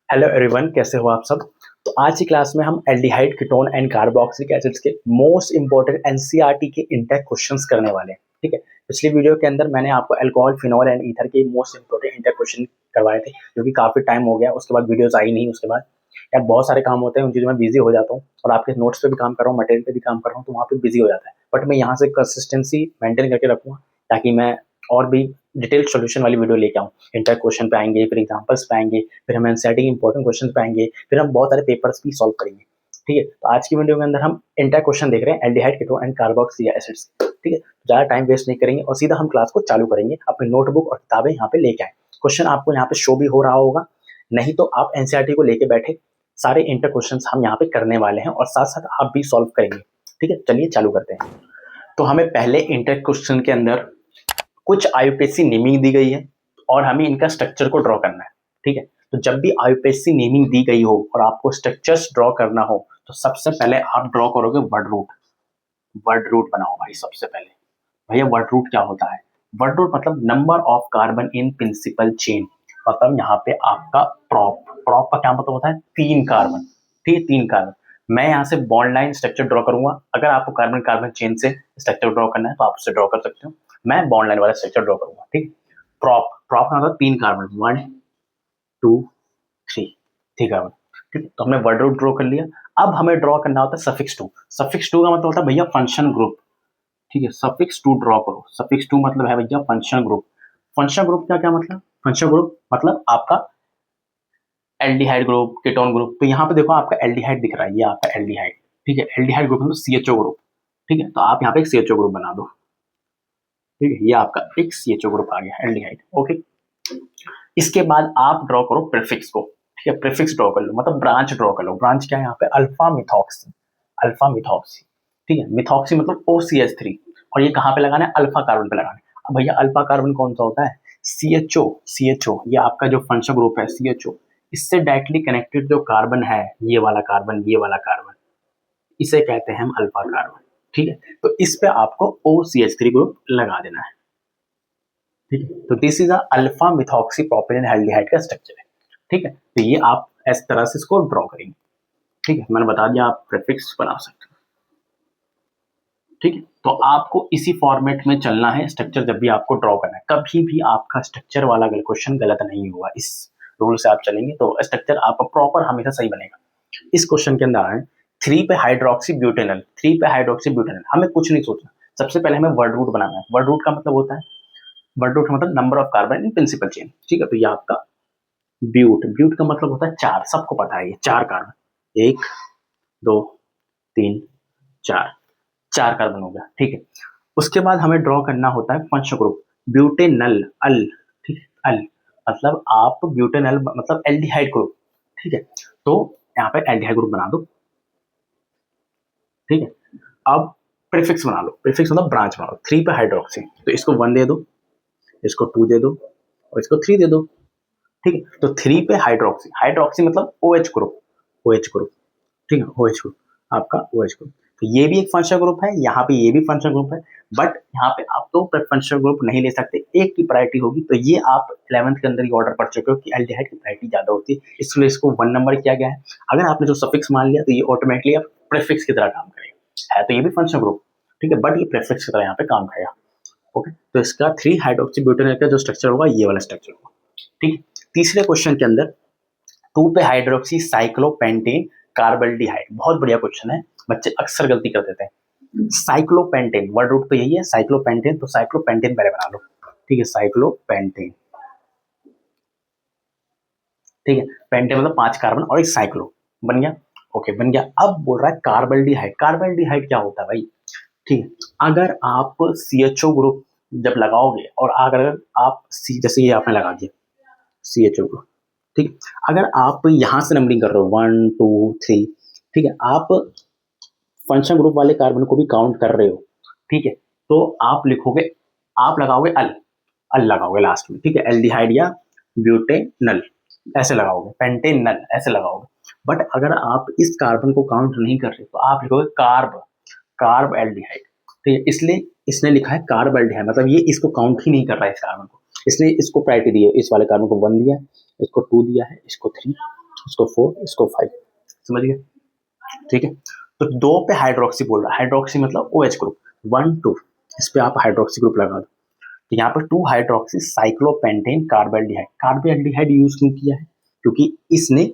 Hello everyone, कैसे हो आप सब। तो आज की क्लास में हम aldehyde ketone and carboxylic acids के मोस्ट इंपॉर्टेंट एनसीईआरटी के इंटेक क्वेश्चंस करने वाले हैं। ठीक है, पिछली वीडियो के अंदर मैंने आपको अल्कोहल, फिनॉल एंड ईथर के मोस्ट इंपॉर्टेंट इंटेक क्वेश्चन करवाए थे, जो कि काफी टाइम हो गया। उसके बाद वीडियोस आई नहीं। उसके बाद यार बहुत सारे काम होते हैं, उन चीज़ों में बिजी हो जाता हूँ और आपके नोट्स पे भी काम कर रहा हूँ, मटेरियल पे भी काम कर रहा हूँ, तो वहाँ पे बिजी हो जाता है। बट मैं यहाँ से कंसिस्टेंसी मेंटेन करके रखूँगा ताकि मैं और भी डिटेल सोल्यूशन वाली वीडियो लेके आऊँ। इंटर क्वेश्चन पे आएंगे, फिर एग्जांपल्स पे आएंगे, फिर हम एनसीईआरटी के इंपॉर्टेंट क्वेश्चन पे आएंगे, फिर हम बहुत सारे पेपर्स भी सॉल्व करेंगे। ठीक है, तो आज की वीडियो के अंदर हम इंटर क्वेश्चन देख रहे हैं aldehyde, ketone and carboxylic acids. ठीक है, ज़्यादा टाइम वेस्ट नहीं करेंगे और सीधा हम क्लास को चालू करेंगे। अपनी नोटबुक और किताबें यहाँ पे लेके आए। क्वेश्चन आपको यहाँ पे शो भी हो रहा होगा, नहीं तो आप एनसीईआरटी को लेके बैठे, सारे इंटर क्वेश्चन हम यहाँ पे करने वाले हैं और साथ साथ आप भी सॉल्व करेंगे। ठीक है, चलिए चालू करते हैं। तो हमें पहले इंटर क्वेश्चन के अंदर कुछ आईयूपीएसी नेमिंग दी गई है और हमें इनका स्ट्रक्चर को ड्रॉ करना है। ठीक है, तो जब भी आईयूपीएसी नेमिंग दी गई हो और आपको स्ट्रक्चर्स ड्रॉ करना हो तो सबसे पहले आप ड्रॉ करोगे वर्ड रूट। वर्ड रूट बनाओ भाई सबसे पहले। भैया वर्ड रूट क्या होता है? वर्ड रूट मतलब number of carbon in principle chain. मतलब यहाँ पे आपका प्रॉप, प्रॉप का क्या मतलब होता है? 3 कार्बन। ठीक है, 3 कार्बन। मैं यहाँ से बॉन्ड लाइन स्ट्रक्चर ड्रॉ करूंगा। अगर आपको कार्बन कार्बन चेन से स्ट्रक्चर ड्रॉ करना है तो आप उससे ड्रॉ कर सकते हो। मैं बॉन्ड लाइन वाला स्ट्रक्चर ड्रॉ करूंगा। ठीक, प्रॉप, प्रॉप का मतलब 3 कार्बन, 1 2 3, 3 कार्बन। ठीक है, तो हमने वर्ड रूट ड्रॉ कर लिया। अब हमें ड्रॉ करना होता है सफिक्स 2। सफिक्स 2 का मतलब होता है भैया फंक्शन ग्रुप। ठीक है, सफिक्स 2 ड्रॉ करो। सफिक्स 2 मतलब है भैया फंक्शन ग्रुप। फंक्शन ग्रुप का क्या मतलब? फंक्शन ग्रुप मतलब आपका एल्डिहाइड ग्रुप, कीटोन ग्रुप। तो यहाँ पे देखो आपका एल्डिहाइड दिख रहा है, ये आपका एल्डिहाइड। ठीक है, एल्डिहाइड ग्रुप मतलब सीएचओ ग्रुप। ठीक है, तो आप यहाँ पे एक सीएचओ ग्रुप बना दो। ठीक है, ये आपका एक सीएचओ ग्रुप आ गया, एल्डिहाइड। ओके, इसके बाद आप ड्रॉ करो प्रीफिक्स को। ठीक है, प्रीफिक्स ड्रॉ कर लो, मतलब ब्रांच ड्रॉ कर लो। ब्रांच क्या है यहाँ पे? Alpha methoxy. Alpha methoxy. ठीक है, मिथॉक्सी मतलब OCH3। और ये कहाँ पे लगाना है? अल्फा कार्बन पे लगाना है। अब भैया अल्फा कार्बन कौन सा होता है? CHO। CHO ये आपका जो फंक्शन ग्रुप है CHO, इससे डायरेक्टली कनेक्टेड जो कार्बन है, ये वाला कार्बन, ये वाला कार्बन, इसे कहते हैं हम अल्फा कार्बन। ठीक है, तो इस पे आपको OCH3 ग्रुप लगा देना है। ठीक है, तो this is alpha methoxy propylene aldehyde का स्ट्रक्चर है। ठीक है, तो ये आप इस तरह से इसको ड्रॉ करेंगे। ठीक है, मैंने बता दिया आप प्रीफिक्स बना सकते हो। ठीक है, तो आपको इसी फॉर्मेट में चलना है स्ट्रक्चर जब भी आपको ड्रॉ करना है। कभी भी आपका स्ट्रक्चर वाला क्वेश्चन गलत नहीं हुआ। इस रूल से आप चलेंगे तो स्ट्रक्चर आपका प्रॉपर हमेशा सही बनेगा। इस क्वेश्चन के अंदर आए 3 पे हाइड्रोक्सी ब्यूटेनल। 3 पे हाइड्रोक्सी ब्यूटेनल, हमें कुछ नहीं सोचना। सबसे पहले हमें वर्ड रूट बनाना है। वर्ड रूट का मतलब होता है, वर्ड रूट का मतलब number of carbon in principle chain. ठीक है, तो ये आपका ब्यूट, ब्यूट का मतलब होता है 4। सबको पता है ये 4 कार्बन, 1 2 3 4, 4 कार्बन हो गया। ठीक है, उसके बाद हमें ड्रॉ करना होता है फंक्शन ग्रुप ब्यूटेनल अल। ठीक है, अल मतलब आप ब्यूटेनल मतलब एल्डिहाइड ग्रुप। ठीक है, तो यहाँ पे एल्डिहाइड ग्रुप बना दो। ठीक है, अब प्रीफिक्स बना लो। प्रीफिक्स मतलब ब्रांच बना लो। 3 पे हाइड्रोक्सी, तो इसको 1 दे दो, इसको 2 दे दो और इसको 3 दे दो। ठीक है, तो 3 पे हाइड्रोक्सी, हाइड्रोक्सी मतलब OH ग्रुप, OH ग्रुप। ठीक है, OH ग्रुप, आपका OH ग्रुप। तो ये भी एक फंक्शन ग्रुप है, यहाँ पे ये भी फंक्शन ग्रुप है। बट यहाँ पे आप तो फंक्शन ग्रुप नहीं ले सकते, एक की प्रायोरिटी होगी। तो ये आप 11th के अंदर ही ऑर्डर पढ़ चुके हो कि एल्डिहाइड की प्रायोरिटी ज्यादा होती है, इसलिए इसको 1 नंबर किया गया है। अगर आपने जो सफिक्स मान लिया तो ये ऑटोमेटिकली आप प्रीफिक्स की तरह काम करेगा। है तो ये भी फंक्शन ग्रुप, ठीक है, बट ये प्रीफिक्स की तरह यहाँ पे काम करेगा। ओके, तो इसका 3 हाइड्रोक्सी ब्यूटेनॉल का जो स्ट्रक्चर होगा ये वाला स्ट्रक्चर होगा। ठीक है, तीसरे क्वेश्चन के अंदर 2 पे हाइड्रोक्सी साइक्लोपेंटेन कार्बल्डिहाइड। बहुत बढ़िया क्वेश्चन है, बच्चे अक्सर गलती कर देते हैं। साइक्लोपेंटेन वर्ड रूट तो यही है साइक्लोपेंटेन, तो साइक्लोपेंटेन पहले बना लो। ठीक है, साइक्लोपेंटेन। ठीक है, पेंटेन मतलब 5 कार्बन और एक साइक्लो, बन गया। ओके, बन गया। अब बोल रहा है कार्बल्डिहाइड। कार्बल्डिहाइड क्या होता है भाई? ठीक है, अगर आप CHO ग्रुप जब लगाओगे और अगर आप जैसे ये आपने लगा दिया CHO ग्रुप, ठीक है, अगर आप यहां से नंबरिंग कर रहे हो 1 2 3, ठीक है, आप फंक्शन ग्रुप वाले कार्बन को भी काउंट कर रहे हो। ठीक है, तो आप लिखोगे, आप लगाओगे अल, अल लगाओगे लास्ट में। ठीक है, एल्डिहाइड या ब्यूटेनल ऐसे लगाओगे, पेंटेनल ऐसे लगाओगे। बट अगर आप इस कार्बन को काउंट नहीं कर रहे तो आप लिखोगे कार्ब, कार्ब एल्डिहाइड। ठीक है, इसलिए इसने लिखा है कार्ब एल्डिहाइड, मतलब ये इसको काउंट ही नहीं कर रहा है इस कार्बन को, इसलिए इसको प्रायोरिटी दी है। इस वाले कार्बन को 1 दिया है, इसको 2 दिया है, इसको 3 इसको 4, इसको 5, समझ गए? ठीक है, तो 2 पे हाइड्रोक्सी बोल रहा है, हाइड्रोक्सी मतलब OH ग्रुप, 1 2, इस पे आप हाइड्रोक्सी ग्रुप लगा दो। तो यहाँ पर 2 हाइड्रोक्सी साइक्लोपेंटेन कार्बोल्डिहाइड, कार्बोल्डिहाइड यूज क्यों किया है? क्योंकि इसने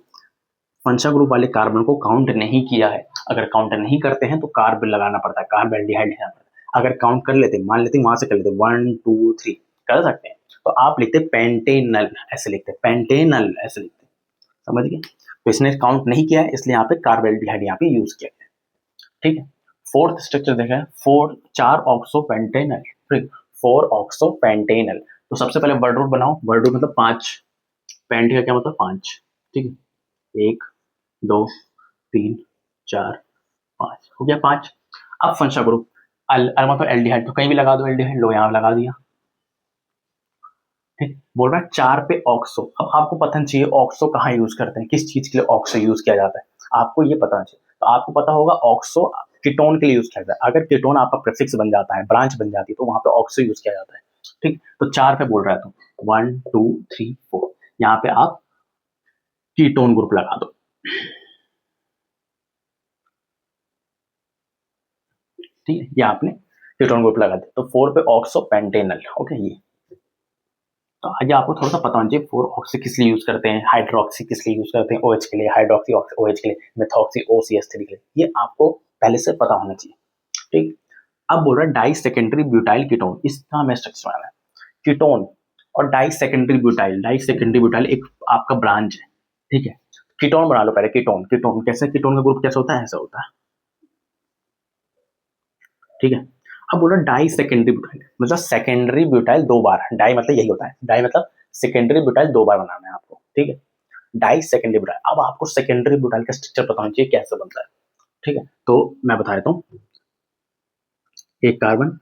फंक्शनल ग्रुप वाले कार्बन को काउंट नहीं किया है। अगर काउंट नहीं करते हैं तो कार्ब लगाना पड़ता है, कार्बोल्डिहाइड लेना पड़ता है। अगर काउंट कर लेते, मान लेते वहां से कर लेते 1 2 3 कर सकते हैं, तो आप लिखते पेंटेनल, ऐसे लिखते पेंटेनल, ऐसे लिखते, समझ गए? तो इसने काउंट नहीं किया है, इसलिए यहाँ पे कार्बोल्डिहाइड यहाँ पे यूज किया गया। ठीक है, फोर्थ स्ट्रक्चर देखा है, 4 ऑक्सोपेंटेनल, ठीक, 4 ऑक्सोपेंटेनल। तो सबसे पहले वर्ड रूट बनाओ, वर्ड रूट मतलब 5, पेंट का क्या मतलब 5, ठीक है, 1 2 3 4 5, हो गया 5। अब फंक्शनल ग्रुप अल मतलब एल्डिहाइड, तो कहीं भी लगा दो एल्डिहाइड, लो यहाँ लगा दिया। ठीक, बोल रहा है 4 पे ऑक्सो। अब आपको पता चाहिए ऑक्सो कहाँ यूज करते हैं, किस चीज के लिए ऑक्सो यूज किया जाता है, आपको ये पता चाहिए। तो आपको पता होगा ऑक्सो कीटोन के लिए यूज किया जाता है। अगर कीटोन आपका प्रीफिक्स बन जाता है, ब्रांच बन जाती है, तो वहां पे ऑक्सो यूज किया जाता है। ठीक, तो 4 पे बोल रहा है, तो 1 2 3 4, यहाँ पे आप कीटोन ग्रुप लगा दो। ठीक है, ये आपने कीटोन ग्रुप लगा दिया, तो 4 पे ऑक्सोपेंटेनल, ओके। ये तो आगे आपको थोड़ा सा पता होना चाहिए 4 ऑक्सी किस लिए यूज करते हैं, हाइड्रोक्सी किस लिए यूज करते हैं, OH के लिए, हाइड्रोक्सी OH के लिए, मेथॉक्सी OCH3 के लिए, ये आपको पहले से पता होना चाहिए। ठीक, अब बोल रहा है डाई सेकेंडरी ब्यूटाइल कीटोन, इसका हमें स्ट्रक्चर बनाना है। कीटोन और di secondary butyl, di secondary butyl एक आपका ब्रांच है। ठीक है, कीटोन बना लो पहले, कीटोन, कीटोन कैसे, कीटोन का ग्रुप कैसे होता है, ऐसा होता है। ठीक है, अब बोलो डाई सेकेंडरी ब्यूटाइल, मतलब सेकेंडरी ब्यूटाइल 2 बार, डाई मतलब यही होता है, डाई मतलब सेकेंडरी ब्यूटाइल 2 बार बनाना है आपको। ठीक है, डाई सेकेंडरी ब्यूटाइल। अब आपको सेकेंडरी ब्यूटाइल का स्ट्रक्चर पता होना चाहिए कैसे बनता है। ठीक है, तो मैं बता देता हूँ, 1 कार्बन,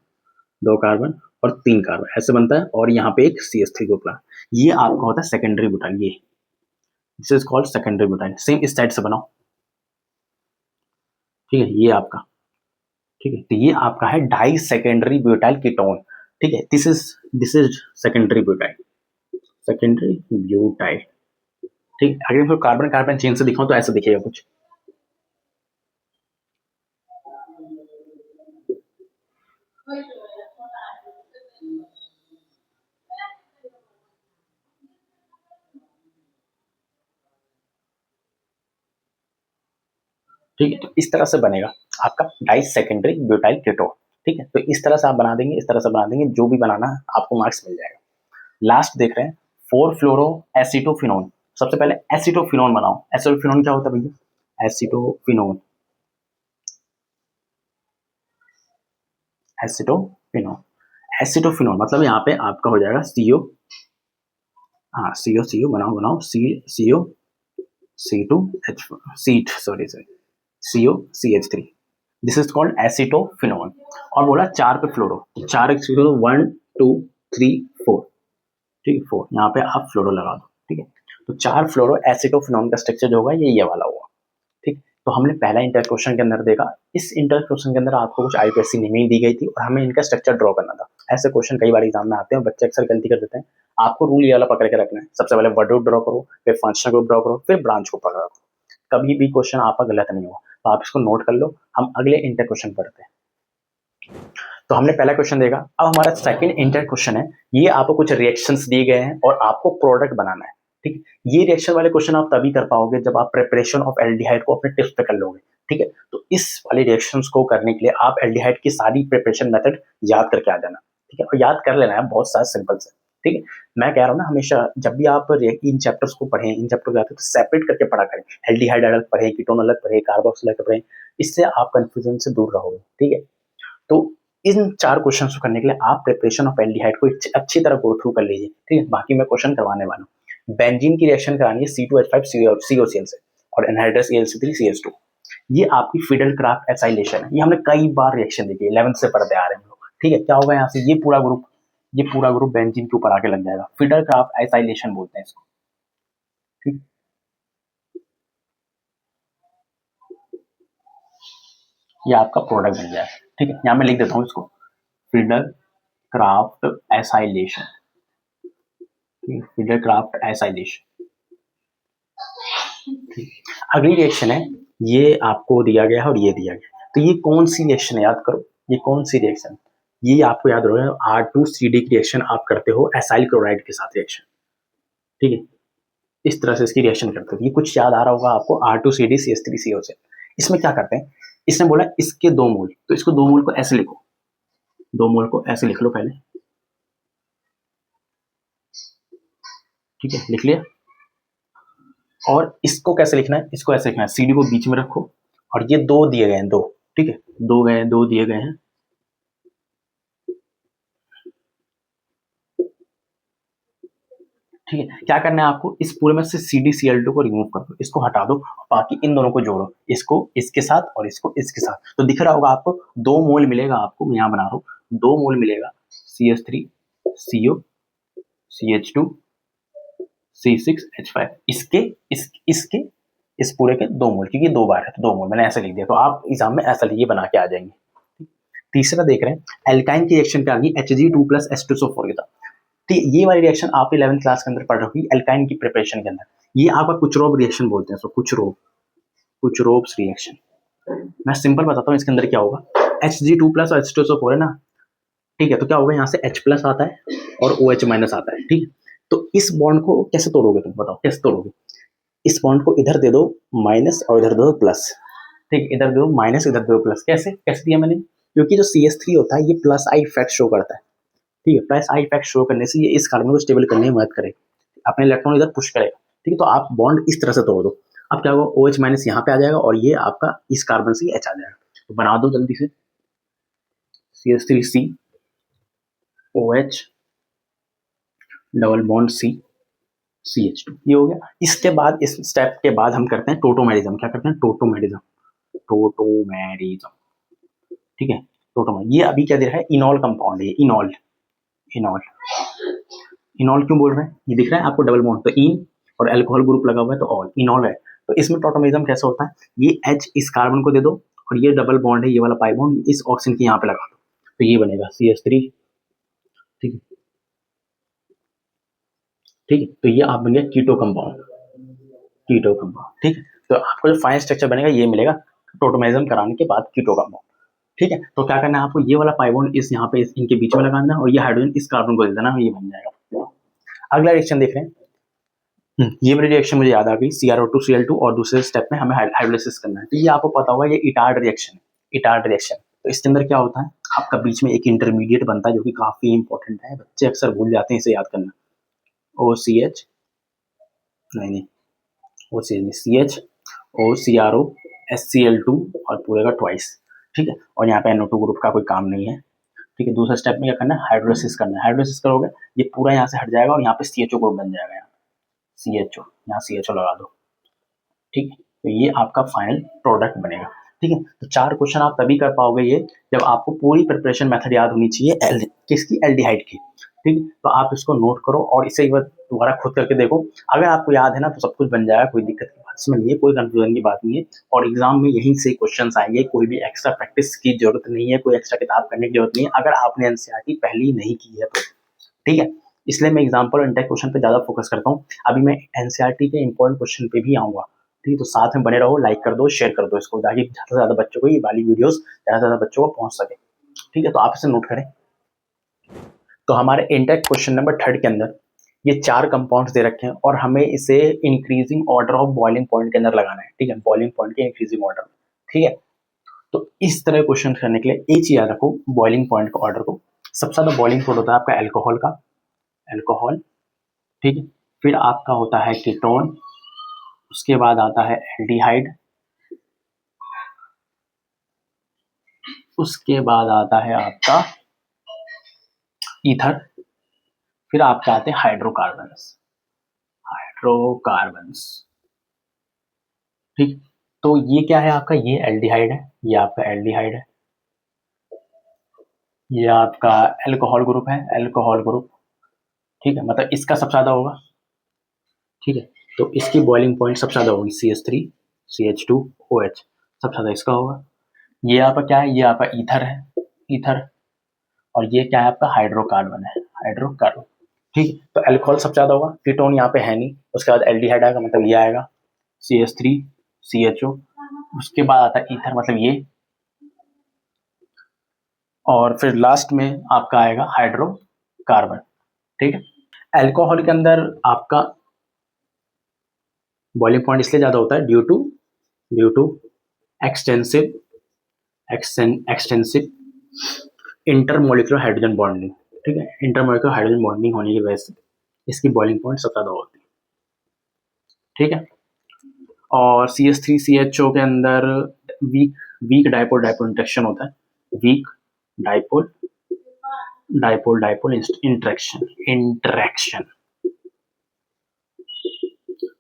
2 कार्बन और 3 कार्बन ऐसे बनता है, और यहाँ पे एक CH3 ग्रुप है, ये आपका होता है सेकेंडरी ब्यूटाइल। ये this is called secondary butyl. Same इस साइड से बनाओ। ठीक है, ये आपका, ठीक है, तो ये आपका है डाई सेकेंडरी ब्यूटाइल कीटोन। ठीक है, this is secondary butyl, secondary butyl. ठीक, अगर मैं कार्बन कार्बन चेन से दिखाऊं तो ऐसे दिखेगा कुछ। ठीक है, तो इस तरह से बनेगा आपका डाई सेकेंडरी ब्यूटाइल कीटोन। ठीक है, तो इस तरह से आप बना देंगे, इस तरह से बना देंगे, जो भी बनाना है आपको मार्क्स मिल जाएगा। लास्ट देख रहे हैं 4 फ्लोरो एसिटोफिनोन। सबसे पहले एसिटोफिनोन बनाओ। एसिटोफिनोन क्या होता है भैया? एसिटोफिनोन, एसिटोफिनोन, एसिटोफिनोन मतलब यहाँ पे आपका हो जाएगा CO, हाँ CO CO बनाओ बनाओ, CO C2H, seat, sorry sorry, COCH3, this is called acetophenone. और बोला 4 पे फ्लोरो, 4 1 2 3 4, ठीक है 4, यहाँ पे आप फ्लोरो लगा दो। ठीक है, तो 4 फ्लोरो एसिटोफिनोन का स्ट्रक्चर जो होगा ये वाला होगा। ठीक, तो हमने पहला इंटर क्वेश्चन के अंदर देखा। इस इंटर क्वेश्चन के अंदर आपको कुछ IUPAC नेमिंग दी गई थी और हमें इनका स्ट्रक्चर ड्रॉ करना था। ऐसे क्वेश्चन कई बार एग्जाम में आते हैं, बच्चे अक्सर गलती कर देते हैं। आपको रूल ये वाला पकड़ के रखना है, सबसे पहले वर्ड रूट ड्रॉ करो, फिर फंक्शनल ग्रुप ड्रॉ करो, फिर ब्रांच को पकड़ो। कभी भी क्वेश्चन आपका गलत नहीं हुआ, तो आप इसको नोट कर लो। हम अगले इंटर क्वेश्चन पढ़ते हैं। तो हमने पहला क्वेश्चन देखा, अब हमारा सेकंड इंटर क्वेश्चन है। ये आपको कुछ रिएक्शंस दिए गए हैं और आपको प्रोडक्ट बनाना है। ठीक है, ये रिएक्शन वाले क्वेश्चन आप तभी कर पाओगे जब आप प्रिपरेशन ऑफ एल्डिहाइड को अपने टिप्स पे कर लोगे। ठीक है, तो इस वाले रिएक्शंस को करने के लिए आप एल्डिहाइड की सारी प्रिपरेशन मेथड याद करके आ जाना। ठीक है, और याद कर लेना है, बहुत सारा सिंपल से। ठीक है, मैं कह रहा हूँ ना, हमेशा जब भी आप इन चैप्टर्स को पढ़ें, इन चैप्टर को जाते तो सेपरेट करके पढ़ा करें। एल्डिहाइड अलग पढ़े, कीटोन अलग पढ़े, कार्बोक्सिल अलग पढ़े, इससे आप कंफ्यूजन से दूर रहोगे। ठीक है, तो इन 4 क्वेश्चन को करने के लिए आप प्रिपरेशन ऑफ एल्डिहाइड को अच्छी तरह गो थ्रू कर लीजिए। ठीक है, बाकी मैं क्वेश्चन करवाने वाला हूँ। बेंजीन की रिएक्शन करानी है C2H5 COCl से और एनहाइड्रस AlC3CH2। ये आपकी फिडल क्राफ्ट एसाइलेशन है। ये हमने कई बार रिएक्शन देखी है, 11th से पढ़ते आ रहे हैं हम लोग। ठीक है, क्या होगा यहाँ से, ये पूरा ग्रुप बेंजीन के ऊपर आके लग जाएगा। फिडल क्राफ्ट एसाइलेशन बोलते हैं इसको। ठीक, ये आपका प्रोडक्ट बन जाएगा। ठीक है, यहाँ मैं लिख देता हूँ इसको, fiddle Crafts acylation, fiddle Crafts acylation. अगली रिएक्शन है, ये आपको दिया गया है और ये दिया गया है, तो ये कौन सी रिएक्शन है, याद करो ये कौन सी रिएक्शन, ये आपको याद रखना R2CD की रिएक्शन आप करते हो एसाइल क्लोराइड के साथ रिएक्शन, ठीक है, इस तरह से इसकी रिएक्शन करते हो। ये कुछ याद आ रहा होगा आपको, R2CD CH3CO से। इसमें क्या करते हैं, इसने बोला इसके 2 मोल, तो इसको 2 मोल को ऐसे लिखो, 2 मोल को ऐसे लिख लो पहले, ठीक है, लिख लिया। और इसको कैसे लिखना है, इसको ऐसे लिखना है, CD को बीच में रखो और ये 2 दिए गए हैं, 2, ठीक है, 2 दिए गए हैं, ठीक है। क्या करना है आपको, इस पूरे में से CdCl2 को रिमूव कर दो, इसको हटा दो, बाकी इन दोनों को जोड़ो, इसको इसके साथ और इसको इसके साथ, तो दिख रहा होगा आपको 2 मोल मिलेगा, आपको मैं यहाँ बना रहा हूँ 2 मोल मिलेगा CH3CO CH2 C6H5, इसके इस पूरे के 2 मोल, क्योंकि 2 बार है तो 2 मोल मैंने ऐसे लिख दिया, तो आप एग्जाम में ऐसा लिखिए, बना के आ जाएंगे। तीसरा देख रहे हैं, एल्काइन की रिएक्शन क्या आ गई, Hg2+H2SO4 के साथ, ठीक, ये वाली रिएक्शन आप 11th क्लास के अंदर पढ़ रखी एल्काइन की प्रिपरेशन के अंदर, ये आपका कुचरोव रिएक्शन बोलते हैं, सो कुचरोव्स रिएक्शन। मैं सिंपल बताता हूँ इसके अंदर क्या होगा, Hg2+ और H2SO4 है ना, ठीक है, तो क्या होगा, यहाँ से H+ आता है और OH- आता है, ठीक है, तो इस बॉन्ड को कैसे तोड़ोगे तुम बताओ, कैसे तोड़ोगे, इस बॉन्ड को इधर दे दो माइनस और इधर दे दो प्लस, ठीक, इधर दे दो माइनस इधर दे दो प्लस, कैसे कैसे दिया मैंने, क्योंकि जो CH3 होता है ये प्लस आई इफेक्ट शो करता है, ठीक है, प्लस आई इफेक्ट शो करने से ये इस कार्बन को स्टेबल करने में मदद करेगा, अपने इलेक्ट्रॉन इधर पुश करेगा, ठीक है, तो आप बॉन्ड इस तरह से तोड़ दो, अब क्या होगा, OH- यहाँ पे आ जाएगा और ये आपका इस कार्बन से H आ जाएगा, तो बना दो जल्दी से, CH3C OH double bond CH2, ये हो गया। इसके बाद इस स्टेप के बाद हम करते हैं टोटोमेरिज्म, क्या करते हैं, टोटोमेरिज्म, ठीक है, टोटोमेर, ये अभी क्या दे रहा है, इनॉल कंपाउंड है, इनॉल इनॉल इनॉल क्यों बोल रहे हैं, ये दिख रहा है आपको डबल बॉन्ड, तो इन और अल्कोहल ग्रुप लगा हुआ है तो ऑल, इनॉल है, तो इसमें टोटोमेरिज्म कैसे होता है, ये H इस कार्बन को दे दो और ये डबल बॉन्ड है, ये वाला पाई बॉन्ड इस ऑक्सीजन के यहाँ पे लगा दो, तो ये बनेगा CH3, ठीक है, ठीक है, तो ये आप बन गया कीटो कंपाउंड, ठीक है, तो आपको जो फाइन स्ट्रक्चर बनेगा ये मिलेगा टोटोमेरिज्म कराने के बाद कीटो कंपाउंड, ठीक है, तो क्या करना है आपको, ये वाला पाई बॉन्ड इस यहाँ पे इनके बीच में लगाना है और ये हाइड्रोजन इस कार्बन को दे देना, ये बन जाएगा। अगला रिएक्शन देख रहे हैं, ये वाली रिएक्शन मुझे याद आ गई, CrO2Cl2 और दूसरे स्टेप में हमें हाइड्रोलिसिस करना है, तो ये आपको पता होगा, ये इटार्ड रिएक्शन है, इटार्ड रिएक्शन, तो इसके अंदर क्या होता है, आपका बीच में एक इंटरमीडिएट बनता है जो कि काफी इंपॉर्टेंट है, बच्चे अक्सर भूल जाते हैं इसे याद करना, OCH नहीं CH OCRO HCl2 और पूरे का ट्वाइस, ठीक है, और यहाँ पे NO2 ग्रुप का कोई काम नहीं है, ठीक है, दूसरा स्टेप में क्या करना है, हाइड्रोलिसिस करना है, हाइड्रोलिसिस करोगे ये पूरा यहाँ से हट जाएगा और यहाँ पे CHO ग्रुप बन जाएगा, CHO, यहाँ CHO लगा दो, ठीक है, तो ये आपका फाइनल प्रोडक्ट बनेगा, ठीक है, तो 4 क्वेश्चन आप तभी कर पाओगे ये जब आपको पूरी प्रिपरेशन मेथड याद होनी चाहिए किसकी, एल्डिहाइड की, ठीक है, तो आप इसको नोट करो और इसे एक बार दोबारा खुद करके देखो, अगर आपको याद है ना तो सब कुछ बन जाएगा, कोई दिक्कत की बात इसमें नहीं है, कोई कंफ्यूजन की बात नहीं है, और एग्जाम में यहीं से क्वेश्चन आएंगे, कोई भी एक्स्ट्रा प्रैक्टिस की जरूरत नहीं है, कोई एक्स्ट्रा किताब करने की जरूरत नहीं है, अगर आपने एनसीईआरटी पहले ही नहीं की है तो, ठीक है, इसलिए मैं एग्जाम्पल और इंटेक क्वेश्चन पे ज्यादा फोकस करता हूँ, अभी मैं एनसीईआरटी के इंपॉर्टेंट क्वेश्चन पे भी आऊंगा, ठीक है, तो साथ में बने रहो, लाइक कर दो, शेयर कर दो इसको, ताकि ज्यादा से ज्यादा बच्चों को ये वाली वीडियोस ज्यादा से ज्यादा बच्चों को पहुंच सके, ठीक है, तो आप इसे नोट करें। तो हमारे इंटेक क्वेश्चन नंबर 3 के अंदर ये 4 कंपाउंड्स दे रखे हैं और हमें इसे increasing order of boiling point के अंदर लगाना है, ठीक है, बॉइलिंग पॉइंट के इंक्रीजिंग ऑर्डर, ठीक है, तो इस तरह क्वेश्चन करने के लिए एक चीज याद रखो, बॉइलिंग पॉइंट का ऑर्डर को, सबसे ज्यादा बॉइलिंग पॉइंट होता है आपका एल्कोहल का, एल्कोहल, ठीक है, फिर आपका होता है कीटोन, उसके बाद आता है एल्डिहाइड, उसके बाद आता है आपका ईथर, फिर आपके आते हैं हाइड्रोकार्बन्स, हाइड्रोकार्बन्स, ठीक, तो ये क्या है आपका, ये एल्डिहाइड है, ये आपका एल्डिहाइड है, ये आपका एल्कोहल ग्रुप है, एल्कोहल ग्रुप, ठीक है, मतलब इसका सबसे ज्यादा होगा, ठीक है, तो इसकी बॉइलिंग पॉइंट सबसे ज्यादा होगी CH3 CH2 OH, सबसे ज्यादा इसका होगा, ये आपका क्या है, ये आपका ईथर है, ईथर, और ये क्या है आपका हाइड्रोकार्बन है, हाइड्रोकार्बन, ठीक है, तो एल्कोहल सबसे ज्यादा होगा, कीटोन यहाँ पे है नहीं, उसके बाद एल्डिहाइड आएगा, मतलब ये आएगा, CH3CHO, उसके बाद आता है ईथर मतलब ये, और फिर लास्ट में आपका आएगा हाइड्रोकार्बन। ठीक है, अल्कोहल के अंदर आपका बॉइलिंग पॉइंट इसलिए ज़्यादा होता है due to extensive intermolecular hydrogen bonding. ठीक है, इंटरमोलिकुलर हाइड्रोजन बॉन्डिंग होने की वजह से इसकी बॉइलिंग पॉइंट सबसे ज़्यादा होती है। ठीक है, और CH3CHO के अंदर वीक डाइपोल डाइपोल इंटरेक्शन होता है, weak dipole dipole dipole interaction.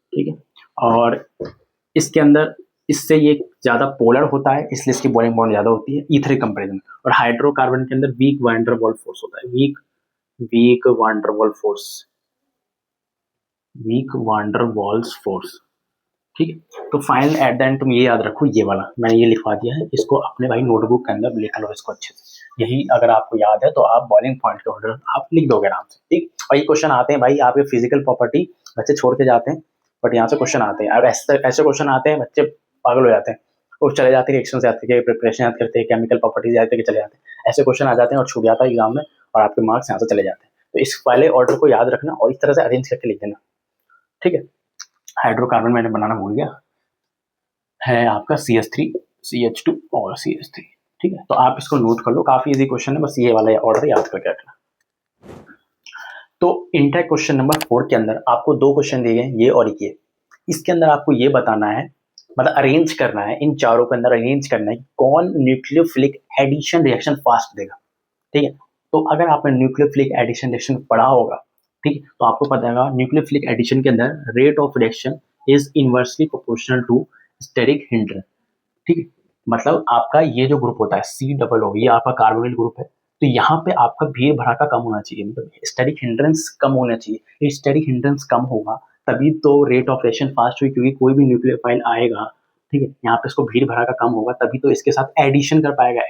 ठीक है, और इसके अंदर इससे ये ज़्यादा पोलर होता है, इसलिए इसकी बॉइलिंग पॉइंट ज़्यादा होती है ईथर कंपेरिजन। और हाइड्रोकार्बन के अंदर weak van der Waals force होता है, weak van der Waals force. ठीक है, तो फाइनल एट द एंड तुम ये याद रखो, ये वाला मैंने ये लिखवा दिया है, इसको अपने भाई नोटबुक के अंदर लिख लो इसको अच्छे से। यही अगर आपको याद है तो आप बॉइलिंग पॉइंट के ऑर्डर आप लिख दोगे आराम से। ठीक, और ये क्वेश्चन आते हैं भाई आपके फिजिकल प्रॉपर्टी बच्चे छोड़ के जाते हैं, बट यहाँ से क्वेश्चन आते हैं, और ऐसे क्वेश्चन आते हैं बच्चे पागल हो जाते हैं और चले जाते हैं रिएक्शन से आते हैं, प्रिपरेशन याद करते हैं, केमिकल प्रॉपर्टीज याद करके चले जाते हैं, ऐसे क्वेश्चन आ जाते हैं और छूट जाता है एग्जाम में और आपके मार्क्स यहाँ से चले जाते हैं। तो इस वाले ऑर्डर को याद रखना और इस तरह से अरेंज करके लिख देना। ठीक है, हाइड्रोकार्बन मैंने बनाना भूल गया, है आपका CH3CH2 और CH3। ठीक है, तो आप इसको नोट कर लो, काफी इजी क्वेश्चन है, बस ये वाला ऑर्डर याद करके रखना। तो इंटेक क्वेश्चन नंबर 4 के अंदर आपको 2 क्वेश्चन दिए गए, ये और ये। इसके अंदर आपको ये बताना है, मतलब अरेंज करना है, इन चारों के अंदर अरेंज करना है कौन न्यूक्लियोफिलिक एडिशन रिएक्शन फास्ट देगा। ठीक है, तो अगर आपने न्यूक्लियोफिलिक एडिशन रिएक्शन पढ़ा होगा, ठीक है, तो आपको पता होगा न्यूक्लियोफिलिक एडिशन के अंदर rate of reaction is inversely proportional to steric hindrance. ठीक है, मतलब आपका ये जो ग्रुप होता है COO, ये आपका कार्बोनिल ग्रुप है, तो यहाँ पे आपका भीड़ भड़ाका कम होना चाहिए, मतलब स्टेरिक हिंड्रेंस कम होना चाहिए। ये स्टेरिक हिंड्रेंस कम होगा तभी तो रेट ऑफ रिएक्शन फास्ट हुई, क्योंकि कोई भी न्यूक्लियोफाइल आएगा, ठीक है, यहाँ पे इसको भीड़ भड़ाका कम होगा तभी तो इसके साथ एडिशन कर पाएगा।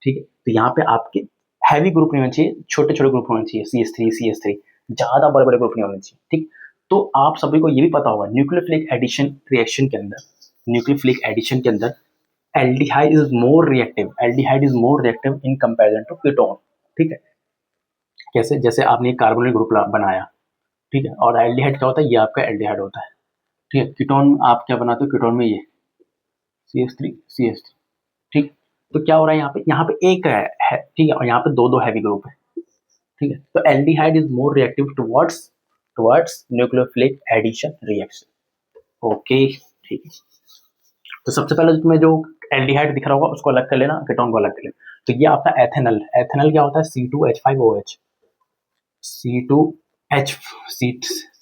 ठीक है, तो यहाँ पे आपके हैवी ग्रुप नहीं होना चाहिए, छोटे छोटे ग्रुप होने चाहिए, CH3 ज्यादा बड़े बड़े ग्रुप नहीं होने चाहिए। ठीक, तो आप सभी को ये भी पता होगा न्यूक्लियोफिलिक एडिशन रिएक्शन के अंदर aldehyde is more reactive in comparison to ketone. ठीक है, कैसे, जैसे आपने एक कार्बोनिल ग्रुप बनाया, ठीक है, और एल्डिहाइड क्या होता है, ये आपका एल्डिहाइड होता है। ठीक है, कीटोन आप क्या बनाते हो, कीटोन में ये CH3 ठीक, तो क्या हो रहा है यहाँ पे एक है, ठीक है, और यहाँ पे दो हैवी ग्रुप है। ठीक है, तो aldehyde is more reactive towards nucleophilic addition reaction. Okay, ठीक है, तो सबसे पहले तुम्हें जो एल्डिहाइड दिख रहा होगा उसको अलग कर लेना, कीटोन को अलग कर लेना। तो ये आपका एथेनॉल क्या होता है, C2H5OH, C2H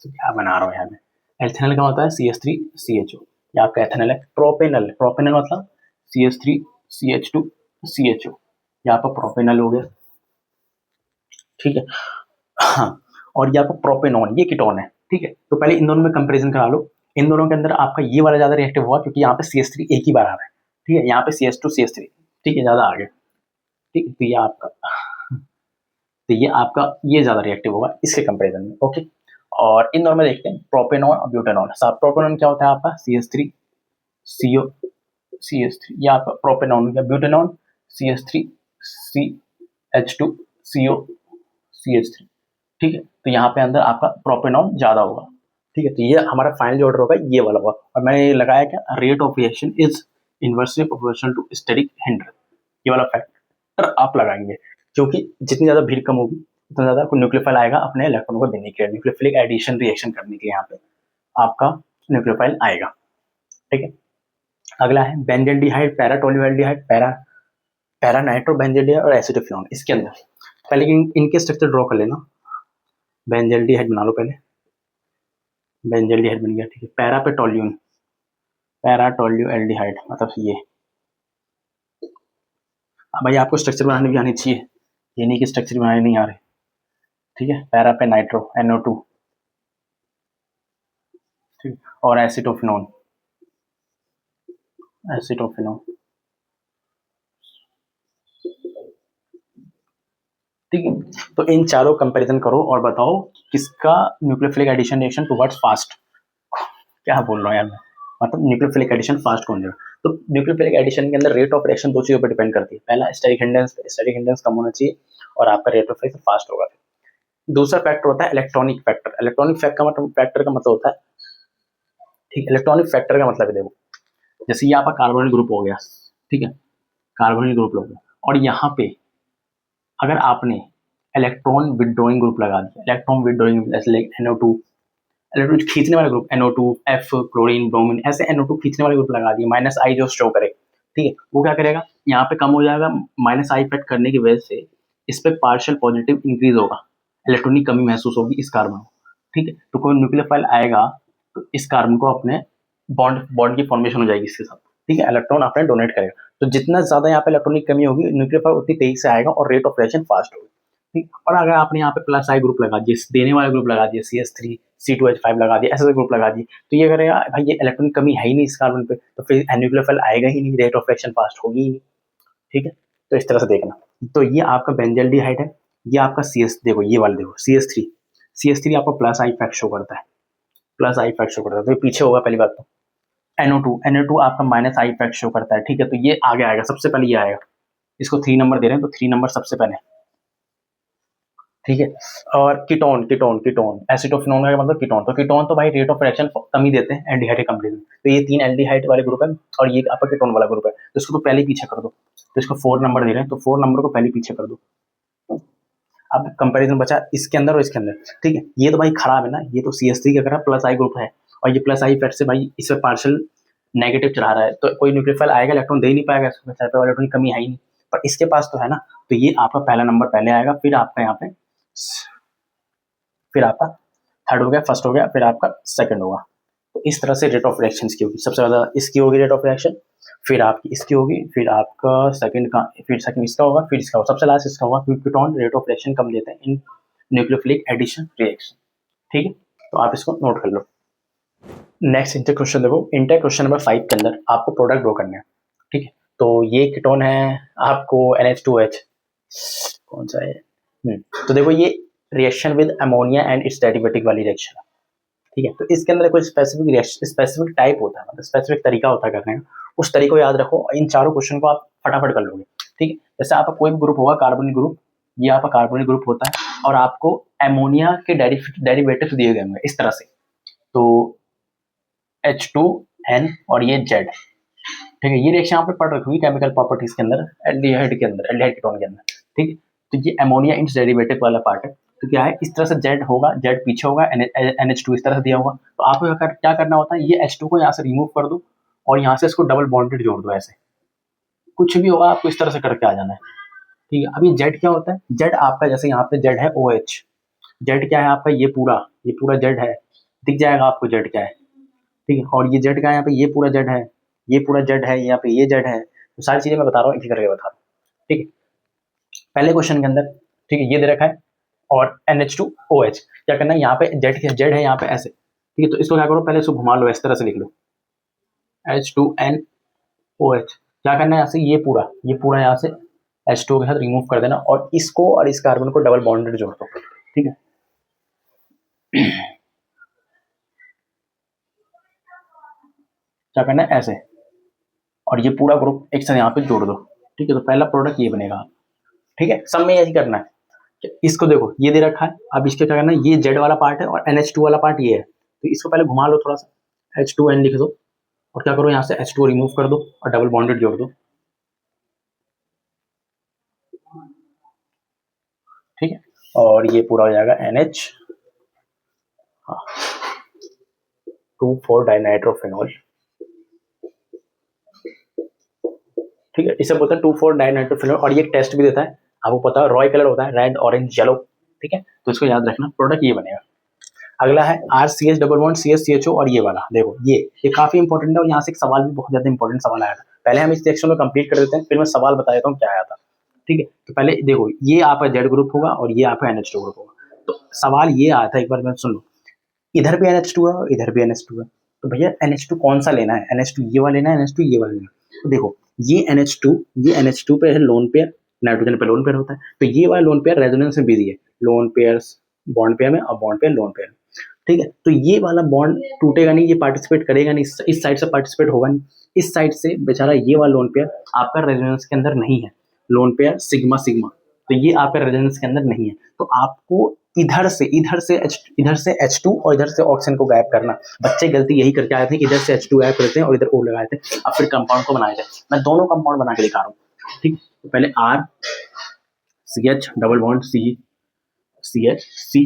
क्या बना रहा हूँ यहाँ में, एथेनॉल क्या होता है CH3CHO, ये आपका एथेनॉल है। प्रोपेनल मतलब CH3CH2CHO, ये आपका प्रोपेनल हो गया। ठीक है, हाँ, और ये आपका प्रोपेनॉन, ये कीटोन है। ठीक है, तो पहले इन दोनों में कंपैरिजन करा लो, इन दोनों के अंदर आपका ये वाला ज्यादा रिएक्टिव हुआ क्योंकि यहाँ पे CH3 एक ही बार आ रहा है। ठीक है, यहाँ पे CH2CH3, ठीक है, ज्यादा आ गया। ठीक है, तो ये आपका ये ज्यादा रिएक्टिव होगा इसके कंपैरिजन में। ओके, और इन दोनों में देखते हैं प्रोपेनॉन और ब्यूटेनॉन। सब प्रोपेनॉन क्या होता है आपका CH3CO CH3, ये आपका प्रोपेनॉन, ब्यूटेनॉन CH3CH2CO CH3। ठीक है, तो यहाँ पे अंदर आपका प्रोपेनॉन ज्यादा होगा। ठीक है, तो ये हमारा फाइनल ऑर्डर होगा, ये वाला होगा। और मैंने लगाया क्या, rate of reaction is inversely proportional to steric hindrance, ये वाला फैक्टर आप लगाएंगे, क्योंकि जितनी ज्यादा भीड़ कम होगी उतना ज्यादा न्यूक्लियोफाइल आएगा अपने इलेक्ट्रॉन को देने के लिए, न्यूक्लियोफिलिक एडिशन रिएक्शन करने के लिए यहाँ पे आपका न्यूक्लियोफाइल आएगा। ठीक है, अगला है बेंजल्डिहाइड, पैराटोल्यूएल्डिहाइड, पैरा नाइट्रोबेंजल्डिहाइड और एसिटोफिनोन। इसके अंदर पहले इनके स्ट्रक्चर ड्रॉ कर लेना। बेंजल्डिहाइड बना लो पहले, बेंजल्डिहाइड बन गया। ठीक है, पैराटोल्यूएल्डिहाइड मतलब ये। भाई आपको स्ट्रक्चर बनाने भी आनी चाहिए, ये नहीं कि स्ट्रक्चर बनाने नहीं आ रहे। ठीक है, पैरा पे नाइट्रो NO2, ठीक, और एसिटोफिनोन ठीक है, तो इन चारों कंपैरिजन करो और बताओ किसका nucleophilic addition reaction towards fast क्या बोल रहा हूँ यार मैं, मतलब न्यूक्लियोफिलिक एडिशन फास्ट कौन देगा। तो न्यूक्लियोफिलिक एडिशन के अंदर रेट ऑफ रिएक्शन दो चीज़ों पर डिपेंड करती है, पहला स्टेरिक हिंडेंस कम होना चाहिए और आपका रेट ऑफ रिएक्शन फास्ट होगा। दूसरा फैक्टर होता है इलेक्ट्रॉनिक फैक्टर। इलेक्ट्रॉनिक फैक्टर का मतलब होता है, ठीक, इलेक्ट्रॉनिक फैक्टर का मतलब है, देखो जैसे ये आपका कार्बोनिल ग्रुप हो गया, ठीक है, कार्बोनिल ग्रुप हो गया, और यहाँ पे अगर आपने इलेक्ट्रॉन विदड्रॉइंग ग्रुप लगा दिया, इलेक्ट्रॉन विदड्रॉइंग जैसे लाइक NO2, इलेक्ट्रॉन खींचने वाला group NO2, F, chlorine, bromine, ऐसे NO2 खींचने वाले ग्रुप लगा दिए, -I जो शो करे, ठीक है, वो क्या करेगा, यहाँ पे कम हो जाएगा, -I इफेक्ट करने की वजह से इस पे पार्शियल पॉजिटिव इंक्रीज होगा, इलेक्ट्रॉनिक कमी महसूस होगी इस कार्बन को, ठीक है, तो कोई न्यूक्लियोफाइल आएगा तो इस कार्बन को अपने बॉन्ड की फॉर्मेशन हो जाएगी इसके साथ, ठीक है, इलेक्ट्रॉन आपने डोनेट करेगा, तो जितना ज्यादा यहाँ पे इलेक्ट्रॉनिक कमी होगी न्यूक्लियोफाइल उतनी तेजी से आएगा और रेट ऑफ रिएक्शन फास्ट होगी, ठीक। और अगर आपने यहाँ पे +I ग्रुप लगा दिए, देने वाला ग्रुप लगा दिया, CH3 C2H5 लगा दिया, ऐसे ग्रुप लगा दिए, तो ये करेगा भाई ये इलेक्ट्रॉनिक कमी है ही नहीं इस कार्बन पे, तो फिर न्यूक्लियोफाइल आएगा ही नहीं, रेट ऑफ रिएक्शन फास्ट होगी ही नहीं, ठीक है। तो इस तरह से देखना, तो ये आपका बेंजल्डिहाइड है, ये आपका CS, देखो ये वाला देखो CH3 आपका +I इफेक्ट शो करता है, +I इफेक्ट शो करता है, तो ये पीछे होगा पहली बात। तो NO2 आपका -I इफेक्ट शो करता है, ठीक है, तो ये आगे आएगा, सबसे पहले ये आएगा, इसको 3 नंबर दे रहे हैं तो 3 नंबर सबसे पहले, ठीक है। और कीटोन एसिटोफिनोन का मतलब कीटोन, तो कीटोन तो भाई रेट ऑफ रिएक्शन कम ही देते हैं एल्डिहाइड के कंपेरिजन, तो ये 3 एल्डिहाइड वाले ग्रुप है और ये आपका कीटोन वाला ग्रुप है, तो इसको तो पहले ही पीछे कर दो, तो इसको 4 नंबर दे रहे हैं तो 4 नंबर को पहले पीछे कर दो। अब कंपैरिजन बचा इसके अंदर और इसके अंदर, ठीक है, ये तो भाई खराब है ना, ये तो CH3 का +I ग्रुप है और ये +I इफेक्ट से भाई इस पे पार्शियल नेगेटिव चढ़ा रहा है, तो कोई न्यूक्लियोफाइल आएगा इलेक्ट्रॉन दे ही नहीं पाएगा, इसमें इलेक्ट्रॉन की कमी है ही नहीं, पर इसके पास तो है ना, तो ये आपका पहला नंबर पहले आएगा, फिर आपका यहाँ पे, फिर आपका थर्ड हो गया, फर्स्ट हो गया, फिर आपका सेकंड होगा। तो इस तरह से रेट ऑफ रिएक्शन की होगी, सबसे ज़्यादा इसकी होगी रेट ऑफ रिएक्शन, फिर आपकी इसकी होगी, फिर आपका सेकंड का, फिर सेकंड इसका होगा, फिर इसका होगा, सबसे लास्ट इसका होगा, क्योंकि कीटोन रेट ऑफ रिएक्शन कम देते हैं इन न्यूक्लियोफिलिक एडिशन रिएक्शन, ठीक है, तो आप इसको नोट कर लो। नेक्स्ट इंटर क्वेश्चन देखो, इंटर क्वेश्चन नंबर 5 के अंदर आपको प्रोडक्ट ड्रॉ करना है, ठीक है, तो ये कीटोन है आपको NH2H, कौन सा है, तो देखो ये reaction with ammonia and it's derivative वाली रिएक्शन है, ठीक है, तो इसके अंदर कोई स्पेसिफिक टाइप होता है, मतलब स्पेसिफिक तरीका होता है करने का, उस तरीके को याद रखो, इन चारों क्वेश्चन को आप फटाफट कर लोगे, ठीक है। जैसे आपका कोई भी ग्रुप होगा कार्बोनिक ग्रुप, ये आपका कार्बोनिक ग्रुप होता है और आपको अमोनिया के डेरिवेटिव दिए गए होंगे इस तरह से, तो H2N और ये Z, ठीक है, ये रिएक्शन आप पढ़ रखी हुई केमिकल प्रॉपर्टीज के अंदर, एल्डिहाइड कीटोन के अंदर, ठीक है, तो ये अमोनिया इंट्स डेरिवेटिव वाला पार्ट है, तो क्या है इस तरह से Z होगा, Z पीछे होगा, NH2 इस तरह से दिया होगा, तो आपको क्या करना होता है, ये H2 को यहाँ से रिमूव कर दो और यहाँ से इसको डबल बॉन्डेड जोड़ दो, ऐसे कुछ भी होगा आपको इस तरह से करके आ जाना है, ठीक है। अभी Z क्या होता है, Z आपका जैसे यहाँ पे Z है OH, Z क्या है आपका, ये पूरा Z है, दिख जाएगा आपको Z क्या है, ठीक है, और ये Z का यहाँ पे ये पूरा Z है, ये पूरा Z है, यहाँ पे ये Z है, तो सारी चीजें मैं बता रहा हूँ, एक करके बता रहा हूँ, ठीक है। पहले क्वेश्चन के अंदर, ठीक है, ये दे रखा है और NH2OH, क्या करना है, यहाँ पे Z है यहाँ पे ऐसे, ठीक है, तो इसको क्या करो, पहले इसको घुमा लो, इस तरह से लिख लो H2NOH, क्या करना है यहाँ से ये पूरा यहाँ से H2 के साथ रिमूव कर देना और इसको और इस कार्बन को डबल बॉन्डेड जोड़ दो, ठीक है। क्या करना है ऐसे, और ये पूरा ग्रुप एक साथ यहाँ पे जोड़ दो, ठीक है, तो पहला प्रोडक्ट ये बनेगा, ठीक है, सब में यही करना है। इसको देखो ये दे रखा है, अब इसके क्या करना है, ये Z वाला पार्ट है और NH2 वाला पार्ट ये है, तो इसको पहले घुमा लो थोड़ा सा, H2N लिख दो और क्या करो यहाँ से H2 रिमूव कर दो और डबल बॉन्डेड जोड़ दो, ठीक है, और ये पूरा हो जाएगा NH, हाँ, 2,4 डाइनाइट्रोफिनॉल, ठीक है, इसे बोलते हैं 2,4 डाइनाइट्रोफिनॉल, और ये एक टेस्ट भी देता है, आपको पता है रॉय कलर होता है, रेड ऑरेंज येलो, ठीक है, तो इसको याद रखना, प्रोडक्ट ये बनेगा। अगला है RCH डबल बॉन्ड CH और ये वाला, देखो ये काफी इंपॉर्टेंट है और यहाँ से एक सवाल भी बहुत ज्यादा इंपॉर्टेंट सवाल आया था, पहले हम इस सेक्शन को कंप्लीट कर देते हैं, फिर मैं सवाल बता देता हूँ क्या आया था, ठीक है, तो पहले देखो ये आपका Z ग्रुप होगा और ये आपका NH2 ग्रुप होगा, तो सवाल ये आया था, एक बार मैं सुन लो, इधर भी NH2 है और इधर भी NH2 है, तो भैया NH2 कौन सा लेना है, NH2 ये वाला लेना है, NH2 ये वाला लेना है, तो देखो ये NH2 पे है लोन पेयर, नाइट्रोजन पे लोन पेयर होता है, तो ये वाला लोन पेयर रेजोनेंस में बिजी है, लोन पेयर बॉन्ड पेयर में और बॉन्ड पेयर लोन पेयर, ठीक है। तो ये वाला बॉन्ड टूटेगा नहीं, ये पार्टिसिपेट करेगा नहीं, इस साइड से पार्टिसिपेट होगा नहीं, इस साइड से बेचारा ये वाला लोन पेयर आपका रेजोनेंस के अंदर नहीं है, लोन पेयर सिग्मा सिग्मा, तो ये आपका रेजोनेंस के अंदर नहीं है। तो आपको इधर से H2 और इधर से ऑक्सीजन को गायब करना। बच्चे गलती यही करके आए थे, इधर से H2 गायब करते हैं और इधर O लगाए थे, अब फिर कंपाउंड को बनाए थे। मैं दोनों कंपाउंड बना के दिखा रहा हूँ, ठीक। तो पहले R CH double bond C CH C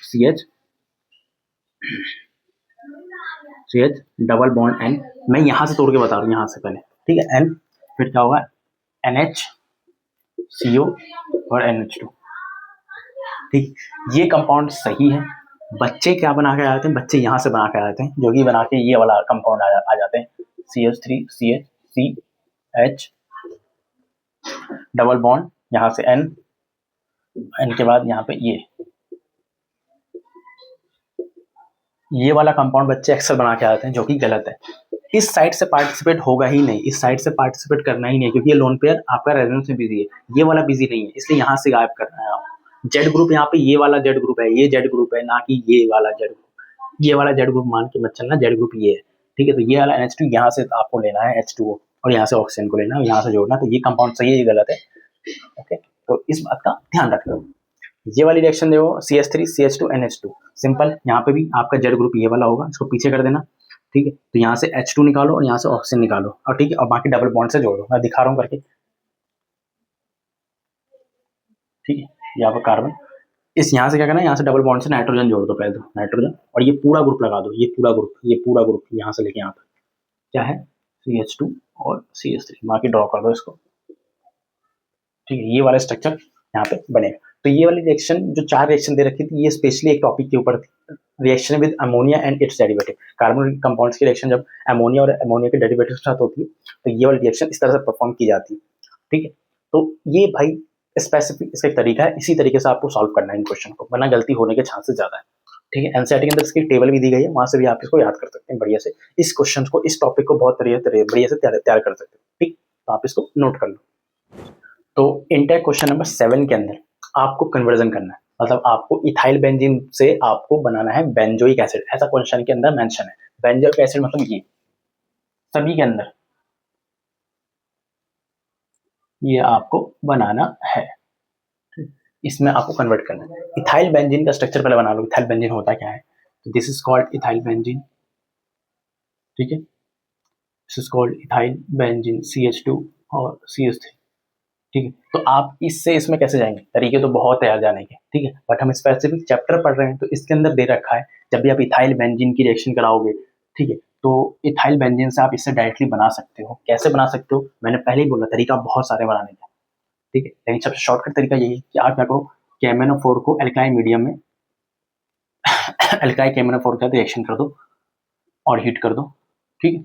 CH CH double bond N। मैं यहाँ से तोड़ के बता रहा हूँ, यहाँ से पहले, ठीक है। N फिर क्या होगा NH CO और NH2, ठीक। ये कंपाउंड सही है। बच्चे क्या बना के आते हैं, बच्चे यहाँ से बना के आते हैं, जो कि बना के ये वाला कंपाउंड आ जाते हैं CH3 CH CH double bond, यहाँ से N के बाद यहाँ पे ये वाला कंपाउंड बच्चे अक्सर बना के आते हैं, जो कि गलत है। इस साइड से पार्टिसिपेट होगा ही नहीं, इस साइड से पार्टिसिपेट करना ही नहीं, क्योंकि ये लोन पेयर आपका रेजोनेंस में बिजी है, ये वाला बिजी नहीं है, इसलिए यहाँ से गायब करना है आपको। जेड ग्रुप यहाँ पे ये वाला जेड ग्रुप है, ये जेड ग्रुप है, ना कि ये वाला जेड ग्रुप। ये वाला जेड ग्रुप मान के मत चलना, जेड ग्रुप ये है, ठीक है। तो ये वाला NH2 यहाँ से आपको लेना है H2O और यहाँ से ऑक्सीजन को लेना है, यहाँ से जोड़ना, तो ये कंपाउंड सही है, ये गलत है, ओके। तो इस बात का ध्यान रखना। ये वाली रिएक्शन देखो CH3 CH2 NH2, सिंपल। यहाँ पे भी आपका जेड ग्रुप ये वाला होगा, इसको पीछे कर देना, ठीक है। तो यहाँ से H2 निकालो और यहाँ से ऑक्सीजन निकालो, और ठीक है, और बाकी डबल बॉन्ड से जोड़ो, मैं दिखा रहा हूँ करके, ठीक है। यहाँ पर कार्बन, इस यहाँ से क्या करना है, यहाँ से डबल बॉन्ड से नाइट्रोजन जोड़ दो पहले, तो नाइट्रोजन, और ये पूरा ग्रुप लगा दो, ये पूरा ग्रुप यहाँ से लेके यहाँ पर क्या है CH2 और CH3, बाकी ड्रॉ कर दो इसको, ठीक है। ये वाला स्ट्रक्चर यहाँ पे बनेगा। तो ये वाली रिएक्शन जो 4 रिएक्शन दे रखी थी, ये स्पेशली एक टॉपिक के ऊपर थी, reaction with ammonia and it's derivative. Carbon compounds की रिएक्शन जब अमोनिया और अमोनिया के डेरिवेटिव के साथ होती है, तो ये वाली रिएक्शन इस तरह से परफॉर्म की जाती है, ठीक है। तो ये भाई स्पेसिफिक इसका एक तरीका है, इसी तरीके से आपको सॉल्व करना है इन क्वेश्चन को, वरना गलती होने के चांसेस ज्यादा है, ठीक है। एनसीईआरटी के अंदर इसकी टेबल भी दी गई है, वहां से भी आप इसको याद कर सकते हैं बढ़िया से, इस क्वेश्चन को, इस टॉपिक को बहुत बढ़िया से तैयार कर सकते हैं, ठीक। तो आप इसको नोट कर लो। तो इंटेक क्वेश्चन नंबर 7 के अंदर आपको कन्वर्जन करना है, मतलब आपको इथाइल बेंजीन से आपको बनाना है बेंजोइक एसिड, ऐसा क्वेश्चन के अंदर मेंशन है। बेंजोइक एसिड मतलब ये सभी के अंदर ये आपको बनाना है, इसमें आपको कन्वर्ट करना है। इथाइल बेंजीन का स्ट्रक्चर पहले बना लो, इथाइल बेंजीन होता क्या है, तो this is called ethyl benzene, ठीक है। This is called ethyl benzene CH2 और CH3, ठीक है। तो आप इससे इसमें कैसे जाएंगे, तरीके तो बहुत है यार जाने के, ठीक है, बट हम स्पेसिफिक चैप्टर पढ़ रहे हैं, तो इसके अंदर दे रखा है जब भी आप इथाइल बेंजीन की रिएक्शन कराओगे, ठीक है, तो इथाइल बेंजीन से आप इससे डायरेक्टली बना सकते हो। कैसे बना सकते हो, मैंने पहले ही बोला, तरीका बहुत सारे बनाने का, ठीक है, लेकिन सबसे शॉर्टकट तरीका यही है कि आप क्या करो, KMnO4 को एल्काइल मीडियम में एल्काइल KMnO4 के साथ रिएक्शन कर दो और हीट कर दो, ठीक है।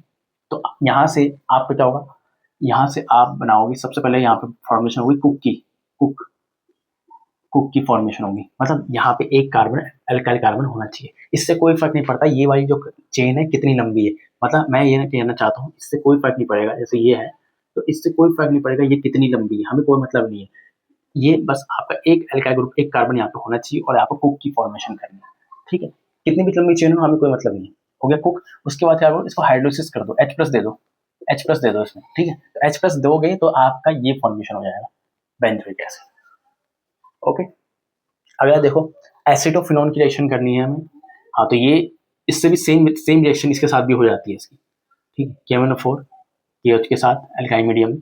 तो यहाँ से आपको क्या होगा, यहाँ से आप बनाओगे, सबसे पहले यहाँ पे फॉर्मेशन होगी कुक की फॉर्मेशन होगी, मतलब यहाँ पे एक कार्बन एल्काइल कार्बन होना चाहिए। इससे कोई फर्क नहीं पड़ता ये वाली जो चेन है कितनी लंबी है, मतलब मैं ये कहना चाहता हूँ इससे कोई फर्क नहीं पड़ेगा, जैसे ये है तो इससे कोई फर्क नहीं पड़ेगा ये कितनी लंबी है, हमें कोई मतलब नहीं है, ये बस आपका एक एल्काइल ग्रुप, एक कार्बन यहाँ पे होना चाहिए और आपको कुक की फॉर्मेशन करनी है, ठीक है। कितनी भी लंबी चेन हो हमें कोई मतलब नहीं है, हो गया कुक। उसके बाद क्या करो, इसको हाइड्रोलिसिस कर दो, H+ दे दो, H+ दे दो इसमें, ठीक है। तो H+ दोगे तो आपका ये फॉर्मेशन हो जाएगा बेंजोइक एसिड, ओके। अगला देखो, एसिटोफिनोन की रिएक्शन करनी है हमें, हाँ तो ये इससे भी सेम रिएक्शन इसके साथ भी हो जाती है इसकी, ठीक है। KMnO4 KH के साथ एल्काइल मीडियम,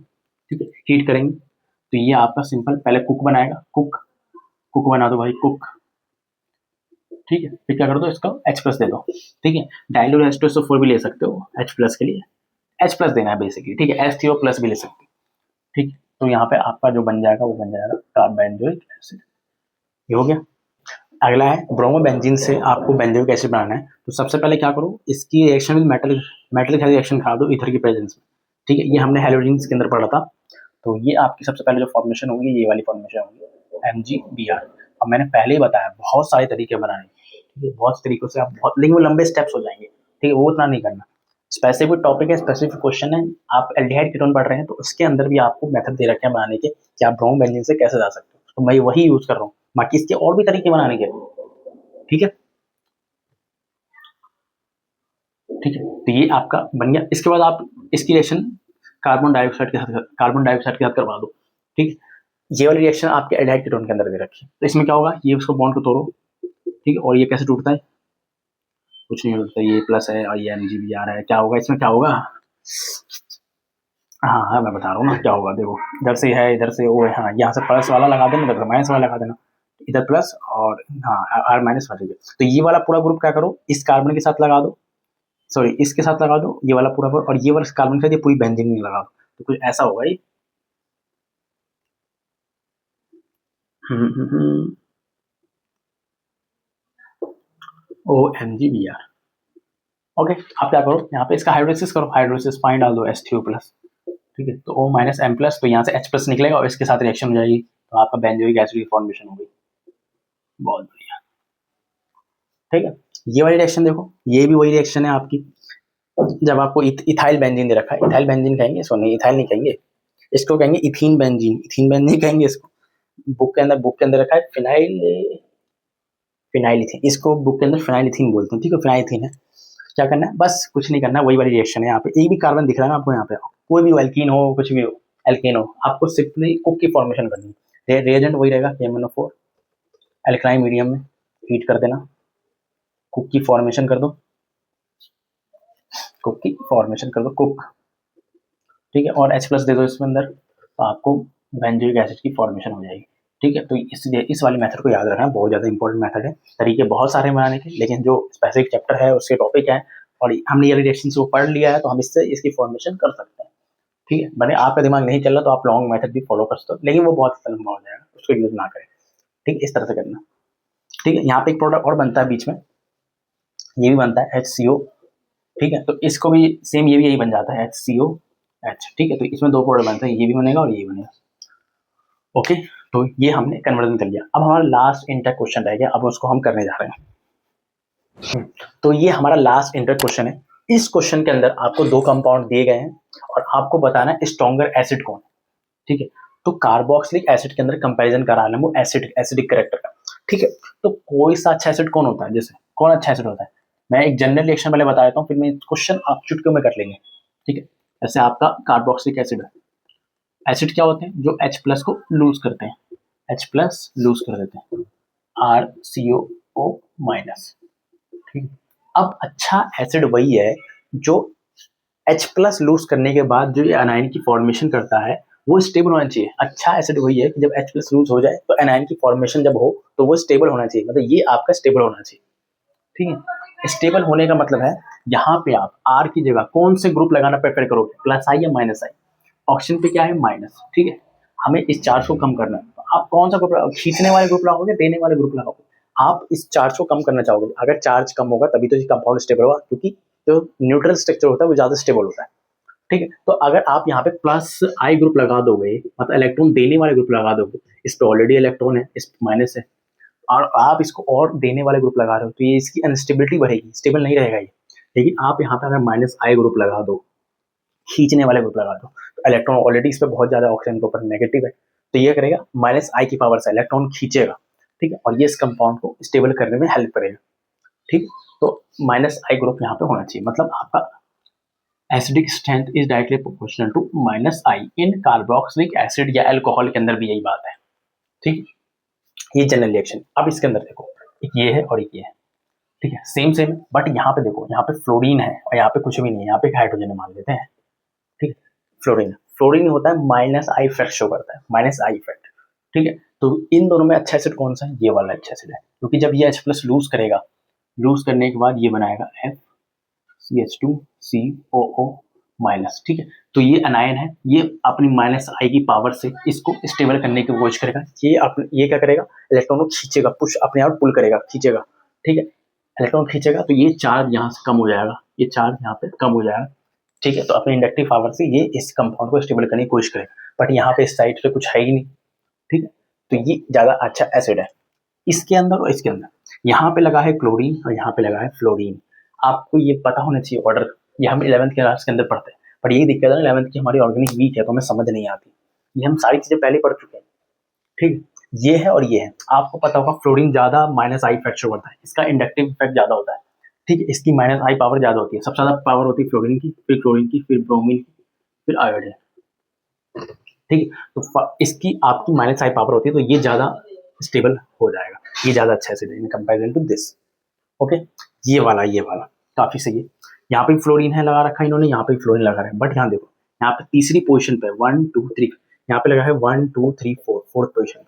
ठीक है, हीट करेंगे तो ये आपका सिंपल पहले कुक बनाएगा, कुक बना दो भाई, कुक, ठीक है। फिर क्या कर दो, इसका H+ दे दो, ठीक है। डाइल्यूट H2SO4 भी ले सकते हो H+ के लिए, H+ देना है बेसिकली, ठीक है। H3O+ भी ले सकते हो, ठीक है। तो यहाँ पे आपका जो बन जाएगा वो बन जाएगा बेंजोइक एसिड, ये हो गया। अगला है ब्रोमोबेंजीन से आपको बेंजोइक एसिड बनाना है, तो सबसे पहले क्या करो, इसकी रिएक्शन विद मेटल रिएक्शन करा दो ईथर की प्रेजेंस में, ठीक है। ये हमने हैलोजेंस के अंदर पढ़ा था, तो ये आपकी सबसे पहले जो फॉर्मेशन होगी ये वाली फॉर्मेशन होगी MgBr। अब मैंने पहले ही बताया बहुत सारे तरीके बनाने, ठीक है, बहुत तरीकों से आप बहुत, लेकिन वो लंबे स्टेप्स हो जाएंगे, ठीक है, वो उतना नहीं करना। स्पेसिफिक टॉपिक है, स्पेसिफिक क्वेश्चन है, आप एल्डिहाइड कीटोन पढ़ रहे हैं तो उसके अंदर भी आपको मेथड दे रखे हैं बनाने के कि आप ब्रोमोबेंजीन से कैसे जा सकते हो, तो मैं वही यूज कर रहा हूँ, बाकी इसके और भी तरीके बनाने के, ठीक है, ठीक है। तो ये आपका बन गया। इसके बाद आप इसकी रिएक्शन कार्बन डाइऑक्साइड के साथ करवा दो, ठीक है। ये वाली रिएक्शन आपके एल्डिहाइड कीटोन के अंदर दे रखी है। तो इसमें क्या होगा, ये उसको बॉन्ड को तोड़ो, ठीक है, और ये कैसे टूटता है, कुछ नहीं होता, ये प्लस है और ये MgBr है। क्या होगा इसमें, क्या होगा, हाँ हाँ मैं बता रहा हूँ ना क्या होगा। देखो इधर से है, इधर से वो है, हाँ यहाँ से प्लस वाला लगा देना, इधर माइनस वाला लगा देना, इधर प्लस और हाँ R माइनस वाले। तो ये वाला पूरा ग्रुप क्या करो, इस कार्बन के साथ लगा दो, सॉरी इसके साथ लगा दो, ये वाला पूरा और ये वाला कार्बन के साथ ये पूरी बेंजीन नहीं लगा दो। तो कुछ ऐसा होगा ये। OMgBr। ओके, आप क्या करो, यहाँ पे इसका हाइड्रोलिसिस करो, हाइड्रोलिसिस पानी डाल दो H2 प्लस, ठीक है। तो O माइनस M प्लस, तो यहाँ से H प्लस निकलेगा और इसके साथ रिएक्शन हो जाएगी, तो आपका बेंजोइक एसिड की फॉर्मेशन हो गई। बहुत बढ़िया, ठीक है। ये वाली रिएक्शन देखो, ये भी वही रिएक्शन है आपकी। जब आपको इथाइल बेंजीन दे रखा है, इथाइल बेंजीन कहेंगे इसको, नहीं इथाइल नहीं कहेंगे, इसको कहेंगे इथीन बेंजीन, इथीन बेंजीन कहेंगे इसको। बुक के अंदर रखा है फिनाइल इथीन, इसको बुक के अंदर फिनाइल इथीन बोलते हैं, ठीक है, फिनाइल इथीन है। क्या करना है, बस कुछ नहीं करना, वही वाली रिएक्शन है। यहाँ पे एक भी कार्बन दिख रहा है ना आपको, यहाँ पे कोई भी एल्कीन हो, कुछ भी हो, एल्केन हो, आपको सिंपली कुक की फॉर्मेशन करनी है। रिएजेंट वही रहेगा KMnO4, एल्कलाइन मीडियम में हीट कर देना, कुक की फॉर्मेशन कर दो, कुक की फॉर्मेशन कर दो, कुक, ठीक है, और H प्लस दे दो इसमें अंदर, तो आपको बेंजोइक एसिड की फॉर्मेशन हो जाएगी, ठीक है। तो इसलिए इस वाले मेथड को याद रखना, बहुत ज़्यादा इंपॉर्टेंट मेथड है। तरीके बहुत सारे बनाने के, लेकिन जो स्पेसिफिक चैप्टर है उसके टॉपिक है और हमने ये रिएक्शन को पढ़ लिया है, तो हम इससे इसकी फॉर्मेशन कर सकते हैं, ठीक है। मैंने आपका दिमाग नहीं चल रहा तो आप लॉन्ग मेथड भी फॉलो कर सकते हो, लेकिन वो बहुत लंबा हो जाएगा, उसको यूज ना करें, ठीक है, इस तरह से करना, ठीक है। यहाँ पे एक प्रोडक्ट और बनता है बीच में, ये भी बनता है HCO, ठीक है। तो इसको भी सेम ये भी यही बन जाता है HCOH, ठीक है। तो इसमें दो प्रोडक्ट बनते हैं, ये भी बनेगा और ये भी बनेगा, ओके। तो ये हमने कन्वर्जन कर लिया। अब हमारा लास्ट इंटर क्वेश्चन रह गया, अब उसको हम करने जा रहे हैं। तो ये हमारा लास्ट इंटर क्वेश्चन है। इस क्वेश्चन के अंदर आपको दो कंपाउंड दिए गए हैं और आपको बताना है स्ट्रॉन्गर एसिड कौन है, ठीक है। तो कार्बोक्सिलिक एसिड के अंदर कंपैरिजन करा है वो एसिडिक कैरेक्टर का, ठीक है। तो कोई सा अच्छा एसिड कौन होता है, जैसे कौन अच्छा एसिड होता है, मैं एक जनरल रिएक्शन पहले बता देता हूँ, फिर मैं क्वेश्चन आप चुटकियों में कर लेंगे, ठीक है। जैसे आपका कार्बोक्सिलिक एसिड है, एसिड क्या होते हैं, जो H प्लस को लूज करते हैं, H प्लस लूज कर देते हैं, RCOO माइनस, ठीक है। अब अच्छा एसिड वही है जो H प्लस लूज करने के बाद जो ये एनायन की फॉर्मेशन करता है वो स्टेबल होना चाहिए। अच्छा एसिड वही है कि जब H प्लस लूज हो जाए तो एनायन की फॉर्मेशन जब हो तो वो स्टेबल होना चाहिए, मतलब ये आपका स्टेबल होना चाहिए, ठीक है। स्टेबल होने का मतलब है यहाँ पे आप R की जगह कौन से ग्रुप लगाना प्रेफर करोगे, प्लस आई या माइनस आई। ऑप्शन पे क्या है, माइनस, ठीक है। हमें इस चार्ज को कम करना है, तो आप कौन सा ग्रुप, खींचने वाले ग्रुप लगाओगे, देने वाले ग्रुप लगाओगे। आप इस चार्ज को कम करना चाहोगे, अगर चार्ज कम होगा तभी तो ये कंपाउंड स्टेबल होगा, क्योंकि जो न्यूट्रल स्ट्रक्चर होता है वो ज्यादा स्टेबल होता है, ठीक है। तो अगर आप यहाँ पे प्लस आई ग्रुप लगा दोगे, मतलब इलेक्ट्रॉन देने वाले ग्रुप लगा दोगे, इस पे ऑलरेडी इलेक्ट्रॉन है, इस माइनस है, और आप इसको और देने वाले ग्रुप लगा रहे हो, तो ये इसकी अनस्टेबिलिटी बढ़ेगी, स्टेबल नहीं रहेगा ये। लेकिन आप यहाँ पे अगर माइनस आई ग्रुप लगा दो, खींचने वाले ग्रुप लगा दो, तो इलेक्ट्रॉन ऑलरेडी इस पर बहुत ज्यादा ऑक्सीजन के ऊपर नेगेटिव है, तो ये करेगा माइनस आई की पावर से इलेक्ट्रॉन खींचेगा, ठीक है, और ये इस कंपाउंड को स्टेबल करने में हेल्प करेगा, ठीक। तो माइनस आई ग्रुप यहाँ पे होना चाहिए, मतलब आपका acidic strength is directly proportional to minus I in carboxylic acid या अल्कोहल के अंदर भी यही बात है, ठीक। ये जनरल रिएक्शन। अब इसके अंदर देखो, एक ये है और एक ये है, ठीक है, सेम सेम, बट यहाँ पे देखो, यहाँ पे फ्लोरीन है और यहाँ पे कुछ भी नहीं है, यहाँ पे हाइड्रोजन मान लेते हैं, ठीक है। फ्लोरीन होता है माइनस आई इफेक्ट शो करता है, माइनस आई इफेक्ट, ठीक है। तो इन दोनों में अच्छा एसिड कौन सा है, ये वाला अच्छा एसिड है, क्योंकि जब ये H प्लस लूज करेगा, लूज करने के बाद ये बनाएगा FCH2COO माइनस, ठीक है। तो ये अनायन है, ये अपनी माइनस आई की पावर से इसको स्टेबल करने की कोशिश करेगा, ये क्या करेगा, इलेक्ट्रॉन को खींचेगा, पुश अपने आप पुल करेगा, खींचेगा, ठीक है। इलेक्ट्रॉन खींचेगा तो ये चार्ज यहाँ से कम हो जाएगा, ये चार्ज यहाँ पे कम हो जाएगा, ठीक है। तो अपनी इंडक्टिव पावर से ये इस कंपाउंड को स्टेबल करने की कोशिश करेगा, बट यहाँ पे इस साइड पे कुछ है ही नहीं, ठीक है। तो ये ज्यादा अच्छा एसिड है इसके अंदर और इसके अंदर। यहाँ पे लगा है क्लोरीन और यहाँ पे लगा है फ्लोरीन। आपको ये पता होना चाहिए ऑर्डर, ये हम 11th क्लास के अंदर पढ़ते हैं, पर यही दिक्कत है ना 11th की हमारी ऑर्गेनिक वीक है तो हमें समझ नहीं आती, ये हम सारी चीजें पहले पढ़ चुके हैं, ठीक है। ये है और ये है। आपको पता होगा फ्लोरीन ज़्यादा माइनस आई इफेक्ट शो करता है, इसका इंडक्टिव इफेक्ट ज़्यादा होता है, ठीक है। इसकी माइनस आई पावर ज़्यादा होती है, सबसे ज़्यादा पावर होती है फ्लोरीन की, फिर क्लोरीन की, फिर ब्रोमीन की, फिर आयोडीन, ठीक है। तो इसकी आपकी माइनस आई पावर होती है, तो ये ज़्यादा स्टेबल हो जाएगा, ये ज़्यादा अच्छा से in comparison to this. Okay, ये वाला काफ़ी सही है। यहाँ पे फ्लोरीन है लगा रखा है इन्होंने, यहाँ पे फ्लोरीन लगा रहा है, बट यहाँ देखो यहाँ पे तीसरी पोजीशन पे 1 2 3, यहाँ पे लगा है 1 2 3 4, फोर्थ पोजीशन,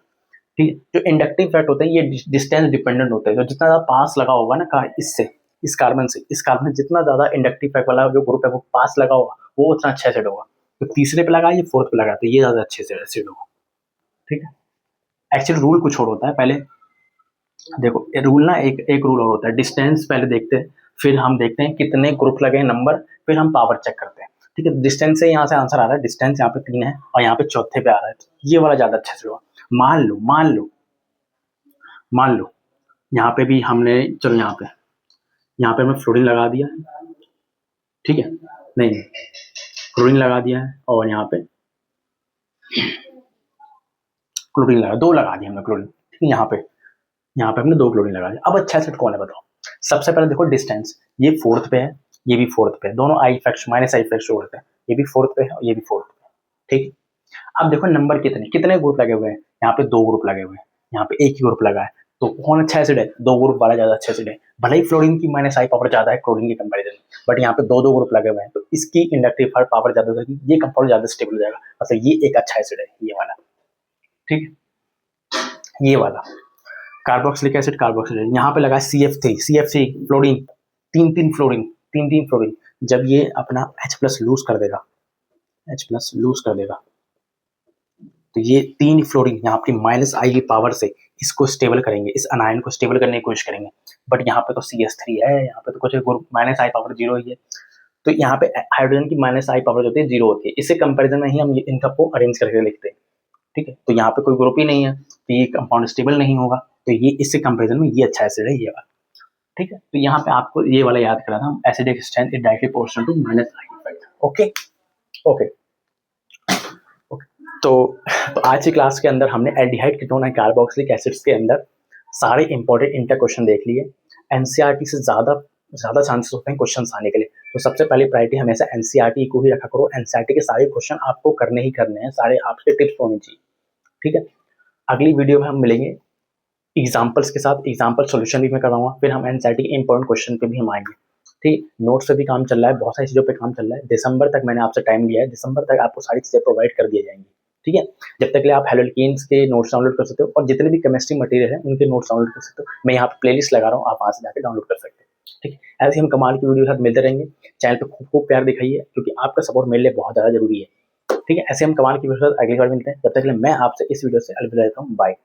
ठीक है। जो इंडक्टिव इफेक्ट होते हैं ये डिस्टेंस डिपेंडेंट होते हैं, तो जितना ज़्यादा पास लगा होगा ना इससे, इस कार्बन से, इस कार्बन जितना ज़्यादा इंडक्टिव इफेक्ट वाला जो ग्रुप है वो पास लगा होगा, वो उतना अच्छा एसिड होगा। तो तीसरे पे लगा, ये फोर्थ पे लगा, तो ये ज़्यादा अच्छे से एसिड होगा, ठीक है। एक्चुअली रूल कुछ और होता है, पहले देखो रूल ना, एक रूल और होता है, डिस्टेंस पहले देखते हैं, फिर हम देखते हैं कितने ग्रुप लगे हैं नंबर, फिर हम पावर चेक करते हैं, ठीक है। डिस्टेंस से यहाँ से आंसर आ रहा है, डिस्टेंस यहाँ पे 3 है और यहाँ पे चौथे पे आ रहा है, तो ये वाला ज़्यादा अच्छा से होगा। मान लो यहाँ पे भी हमने, चलो यहाँ पे हमें फ्लोरीन लगा दिया है, ठीक है, नहीं क्लोरीन लगा दिया है, और यहाँ पे क्लोरीन लगा, 2 लगा दिया हमने क्लोरीन, ठीक है। यहाँ पे हमने 2 क्लोरीन लगा दिया। अब अच्छा एसिड कौन है बताओ। सबसे पहले देखो डिस्टेंस, ये फोर्थ पे है, ये भी फोर्थ पे है, दोनों I effect minus I effect show करते हैं, ये भी फोर्थ पे है और ये भी फोर्थ पे है, ठीक। अब देखो नंबर कितने ग्रुप लगे हुए हैं, यहाँ पे 2 ग्रुप लगे हुए हैं, यहाँ पे एक ही ग्रुप लगा है, तो कौन अच्छा एसिड है, 2 ग्रुप वाला ज्यादा अच्छा एसिड है। भले ही फ्लोरीन की माइनस आई पावर ज्यादा है क्लोरीन के कंपेरिजन में, बट यहाँ पे 2 ग्रुप लगे हुए हैं, तो इसकी इंडक्टिव पावर ज्यादा हो जाएगी, ये कंपाउंड ज्यादा स्टेबल हो जाएगा, मतलब ये एक अच्छा एसिड है, ये वाला, ठीक है। ये वाला कार्बोक्सिलिक एसिड, यहाँ पे लगा CF3 फ्लोरीन, तीन फ्लोरीन, जब ये अपना H+ लूज कर देगा, तो ये 3 फ्लोरीन यहाँ की माइनस आई की पावर से इसको स्टेबल करेंगे, इस अनायन को स्टेबल करने की कोशिश करेंगे, बट यहाँ पे तो CH3 है, यहाँ पे तो कुछ माइनस आई पावर 0 ही है, तो यहाँ पे हाइड्रोजन की माइनस आई पावर जो होती है 0 होती है, इससे कंपेरिजन में ही हम इनका को अरेंज करके लिखते हैं, ठीक है। तो यहाँ पे कोई ग्रुप ही नहीं है, तो ये कंपाउंड स्टेबल नहीं होगा, तो ये इससे कंपेरिजन में ये अच्छा एसिड है, ये वाला, ठीक है। तो यहाँ पे आपको ये वाला याद करा था, acidic strength is directly proportional to minus I effect. Okay, तो आज की क्लास के अंदर हमने एल्डिहाइड कीटोन और कार्बोक्सिलिक एसिड्स के अंदर सारे इंपॉर्टेंट इंटर क्वेश्चन देख लिए। एनसीईआरटी से ज़्यादा चांसेस होते हैं क्वेश्चन आने के लिए, तो सबसे पहली प्रायोरिटी हमेशा एनसीईआरटी को ही रखा करो। एनसीईआरटी के सारे क्वेश्चन आपको करने ही करने हैं, सारे आपके टिप्स होनी चाहिए, ठीक है। अगली वीडियो में हम मिलेंगे एग्जाम्पल्स के साथ, एग्जाम्पल सोल्यूशन भी मैं कराऊंगा, फिर हम एनसीईआरटी के इंपॉर्टेंट क्वेश्चन पे भी हम आएंगे, ठीक। नोट्स पे भी काम चल रहा है, बहुत सारी चीज़ों पे काम चल रहा है, दिसंबर तक मैंने आपसे टाइम लिया है, दिसंबर तक आपको सारी चीज़ें प्रोवाइड कर दी जाएंगी, ठीक है। जब तक के लिए आप हेलोल्कीन्स के नोट्स डाउनलोड कर सकते हो, और जितने भी केमिस्ट्री मटेरियल है उनके नोट्स डाउनलोड कर सकते हो, मैं यहाँ पे प्लेलिस्ट लगा रहा हूँ, आप वहाँ से जाकर डाउनलोड कर सकते हैं, ठीक है। ऐसे ही हम कमाल की वीडियो के साथ मिलते रहेंगे, चैनल पे खूब प्यार दिखाइए, क्योंकि आपका सपोर्ट मेरे लिए बहुत ज़्यादा जरूरी है, ठीक है। ऐसे हम कमाल की वीडियो के साथ अगली बार मिलते हैं, जब तक के लिए मैं आपसे इस वीडियो से अलविदा लेता हूँ, बाय।